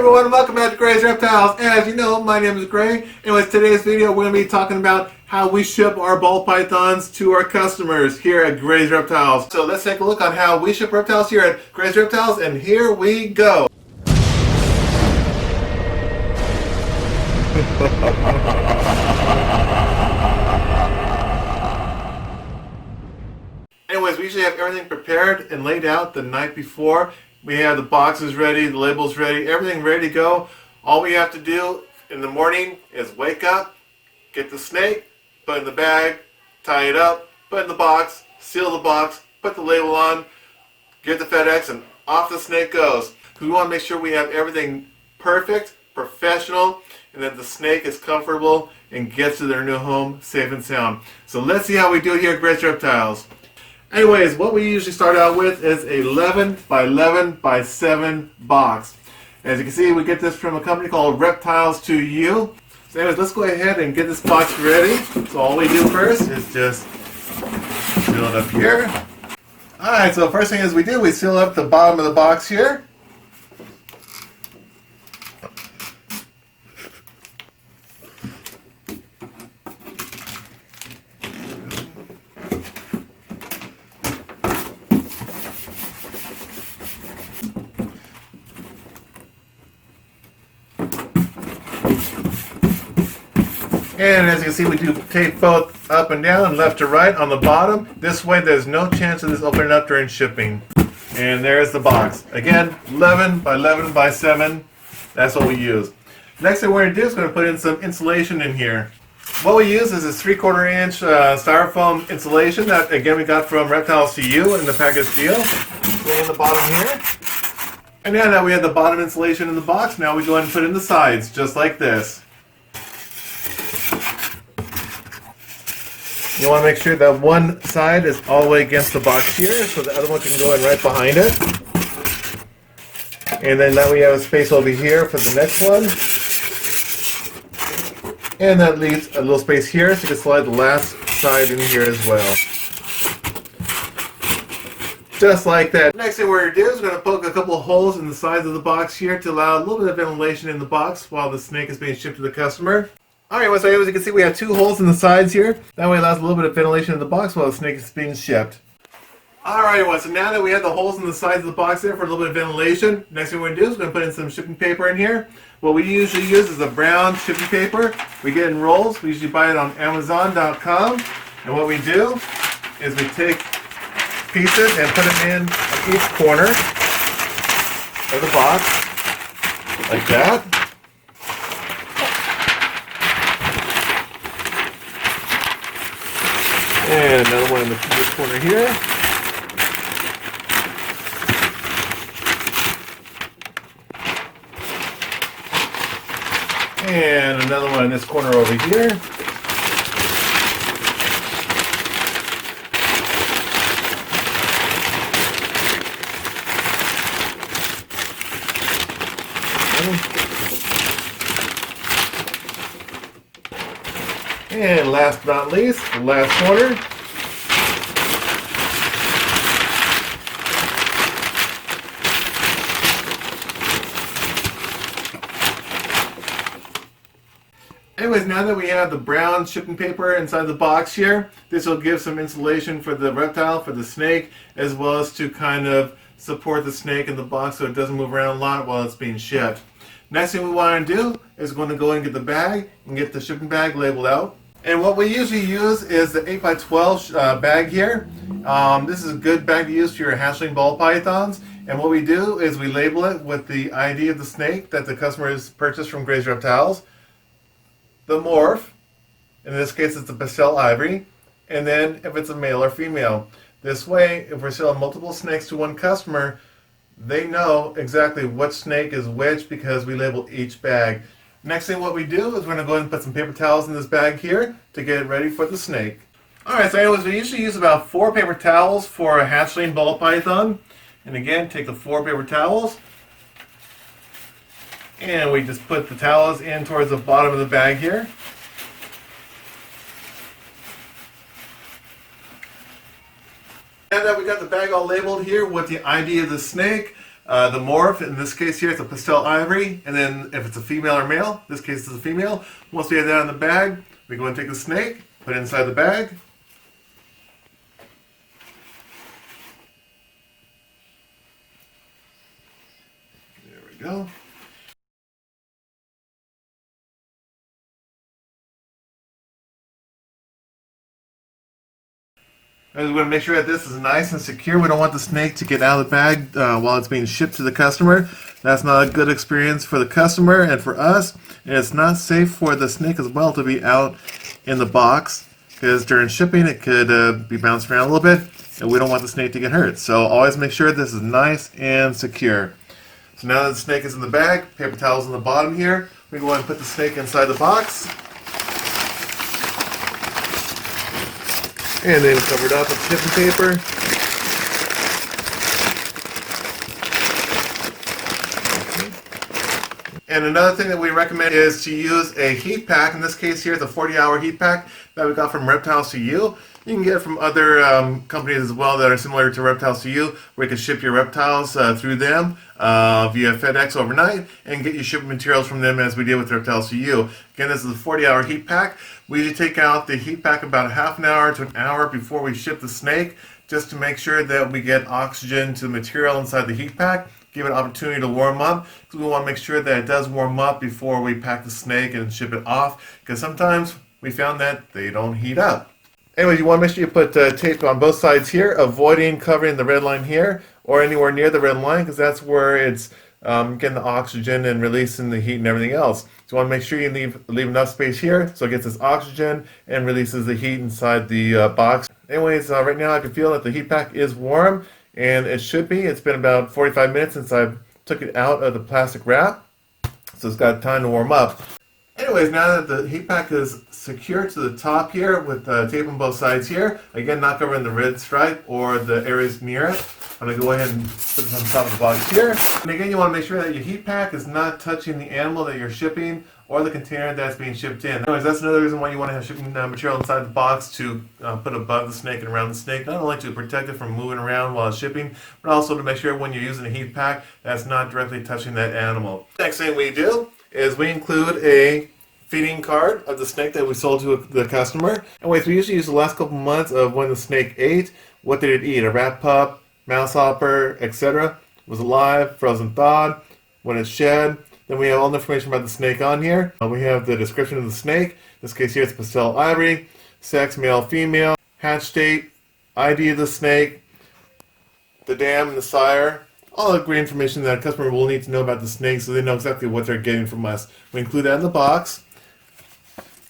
everyone, welcome back to Gray's Reptiles. As you know, my name is Gray, and with today's video we're going to be talking about how we ship our ball pythons to our customers here at Gray's Reptiles. So let's take a look on how we ship reptiles here at Gray's Reptiles, and here we go. Anyways, we usually have everything prepared and laid out the night before. We have the boxes ready, the labels ready, everything ready to go. All we have to do in the morning is wake up, get the snake, put it in the bag, tie it up, put it in the box, seal the box, put the label on, get the FedEx, and off the snake goes. We want to make sure we have everything perfect, professional, and that the snake is comfortable and gets to their new home safe and sound. So let's see how we do here at Gray's Reptiles. Anyways, what we usually start out with is a 11 by 11 by 7 box. As you can see, we get this from a company called Reptiles to You. So anyways, let's go ahead and get this box ready. So all we do first is just seal it up here. Alright, so the first thing is we seal up the bottom of the box here. And as you can see, we do tape both up and down, left to right on the bottom. This way there's no chance of this opening up during shipping. And there's the box. Again, 11 by 11 by 7. That's what we use. Next thing we're going to do is we're going to put in some insulation in here. What we use is this 3/4 inch styrofoam insulation that, again, we got from Reptiles to You in the package deal. In the bottom here. And now that we have the bottom insulation in the box, now we go ahead and put in the sides, just like this. You want to make sure that one side is all the way against the box here, so the other one can go in right behind it. And then now we have a space over here for the next one. And that leaves a little space here, so you can slide the last side in here as well. Just like that. Next thing we're going to do is we're going to poke a couple of holes in the sides of the box here to allow a little bit of ventilation in the box while the snake is being shipped to the customer. Alright, so as you can see, we have 2 holes in the sides here. That way it allows a little bit of ventilation in the box while the snake is being shipped. Alright, so now that we have the holes in the sides of the box there for a little bit of ventilation, next thing we're going to do is we're going to put in some shipping paper in here. What we usually use is a brown shipping paper. We get it in rolls. We usually buy it on Amazon.com. And what we do is we take pieces and put them in each corner of the box, like that. And another one in this corner here. And another one in this corner over here. And last but not least, the last corner. Anyways, now that we have the brown shipping paper inside the box here, this will give some insulation for the reptile, for the snake, as well as to kind of support the snake in the box so it doesn't move around a lot while it's being shipped. Next thing we want to do is going to go and get the bag and get the shipping bag labeled out. And what we usually use is the 8 by 12 bag here. This is a good bag to use for your hatchling ball pythons. And what we do is we label it with the ID of the snake that the customer has purchased from Gray's Reptiles, the morph, in this case it's the pastel ivory, and then if it's a male or female. This way, if we're selling multiple snakes to one customer, they know exactly what snake is which because we label each bag. Next thing what we do is we're going to go ahead and put some paper towels in this bag here to get it ready for the snake. Alright, so anyways, we usually use about 4 paper towels for a hatchling ball python. And again, take the 4 paper towels, and we just put the towels in towards the bottom of the bag here. Now that we got the bag all labeled here with the ID of the snake, The morph, in this case here, it's a pastel ivory, and then if it's a female or male, in this case it's a female. Once we have that in the bag, we go and take the snake, put it inside the bag. There we go. We want to make sure that this is nice and secure. We don't want the snake to get out of the bag while it's being shipped to the customer. That's not a good experience for the customer and for us. And it's not safe for the snake as well to be out in the box, because during shipping it could be bounced around a little bit, and we don't want the snake to get hurt. So always make sure this is nice and secure. So now that the snake is in the bag, paper towels on the bottom here, we go ahead and put the snake inside the box. And then cover it up with shipping paper. And another thing that we recommend is to use a heat pack. In this case here, it's a 40-hour heat pack that we got from Reptiles to You. You can get it from other companies as well that are similar to Reptiles to You, where you can ship your reptiles through them via FedEx overnight and get your shipping materials from them as we did with Reptiles to You. Again, this is a 40-hour heat pack. We usually take out the heat pack about a half an hour to an hour before we ship the snake, just to make sure that we get oxygen to the material inside the heat pack. Give it an opportunity to warm up, because we want to make sure that it does warm up before we pack the snake and ship it off, because sometimes we found that they don't heat up. Anyways, you want to make sure you put tape on both sides here, avoiding covering the red line here or anywhere near the red line, because that's where it's getting the oxygen and releasing the heat and everything else. So you want to make sure you leave enough space here so it gets this oxygen and releases the heat inside the box. Anyways, right now I can feel that the heat pack is warm, and it should be. It's been about 45 minutes since I took it out of the plastic wrap, so it's got time to warm up. Anyways, now that the heat pack is secure to the top here with tape on both sides here, again not covering the red stripe or the areas near it, I'm going to go ahead and put this on top of the box here. And again, you want to make sure that your heat pack is not touching the animal that you're shipping or the container that's being shipped in. Anyways, that's another reason why you want to have shipping material inside the box to put above the snake and around the snake, not only to protect it from moving around while it's shipping, but also to make sure when you're using a heat pack that's not directly touching that animal. Next thing we do is we include a feeding card of the snake that we sold to the customer. Anyways, we usually use the last couple months of when the snake ate. What did it eat? A rat pup, mouse hopper, etc. Was alive, frozen thawed, when it shed. Then we have all the information about the snake on here. We have the description of the snake. In this case here it's pastel ivory, sex male, female, hatch date, ID of the snake, the dam and the sire. All the great information that a customer will need to know about the snake so they know exactly what they're getting from us. We include that in the box,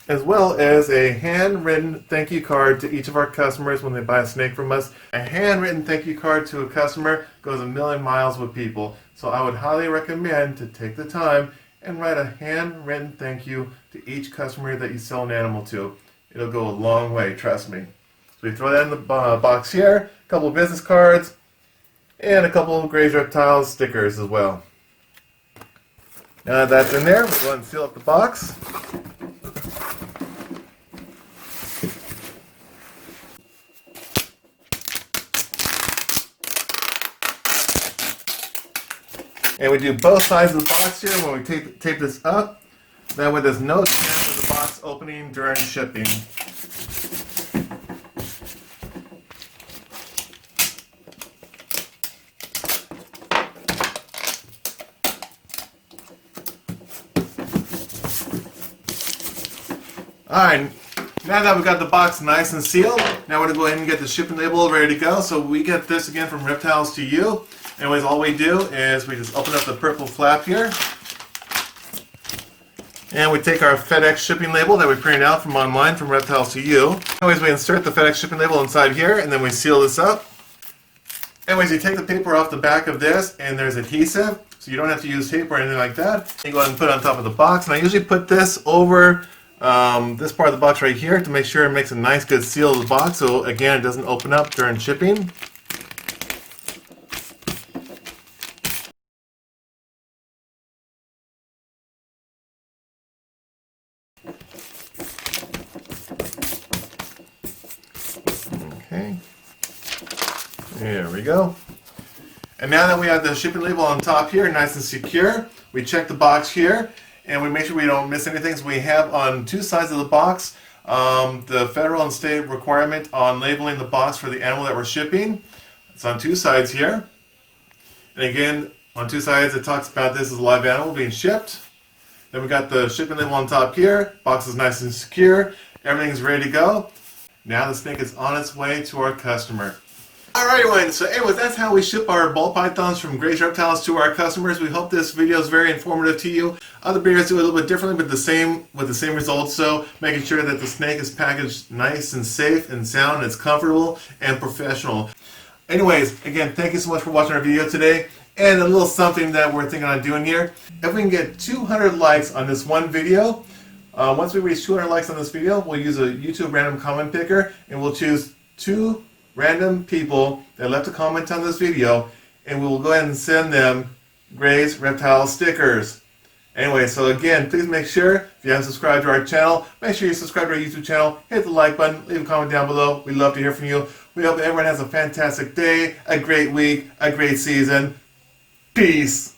as well as a handwritten thank you card to each of our customers when they buy a snake from us. A handwritten thank you card to a customer goes a million miles with people. So I would highly recommend to take the time and write a handwritten thank you to each customer that you sell an animal to. It'll go a long way, trust me. So we throw that in the box here, a couple of business cards, and a couple of Graze Reptiles stickers as well. Now that that's in there, we'll go ahead and seal up the box. And we do both sides of the box here when we tape this up. That way there's no chance of the box opening during shipping. Alright, now that we've got the box nice and sealed, now we're going to go ahead and get the shipping label ready to go. So we get this again from Reptiles to You. Anyways, all we do is we just open up the purple flap here, and we take our FedEx shipping label that we printed out from online from Reptiles to You. Anyways, we insert the FedEx shipping label inside here, and then we seal this up. Anyways, you take the paper off the back of this, and there's adhesive, so you don't have to use tape or anything like that. You go ahead and put it on top of the box, and I usually put this over this part of the box right here to make sure it makes a nice good seal of the box, so again it doesn't open up during shipping. Okay, there we go. And now that we have the shipping label on top here, nice and secure, we check the box here and we make sure we don't miss anything. So we have on two sides of the box the federal and state requirement on labeling the box for the animal that we're shipping. It's on two sides here. And again, on two sides it talks about this as a live animal being shipped. Then we got the shipping label on top here. Box is nice and secure. Everything's ready to go. Now the snake is on its way to our customer. Alright everyone, so anyways, that's how we ship our ball pythons from Grace Reptiles to our customers. We hope this video is very informative to you. Other breeders do it a little bit differently, but with the same results. So making sure that the snake is packaged nice and safe and sound, and it's comfortable and professional. Anyways, again, thank you so much for watching our video today. And a little something that we're thinking on doing here. If we can get 200 likes on this one video, once we reach 200 likes on this video, we'll use a YouTube random comment picker, and we'll choose 2 random people that left a comment on this video, and we will go ahead and send them Gray's Reptile stickers. Anyway, so again, please make sure, if you haven't subscribed to our channel, make sure you subscribe to our YouTube channel, hit the like button, leave a comment down below. We'd love to hear from you. We hope everyone has a fantastic day, a great week, a great season. Peace.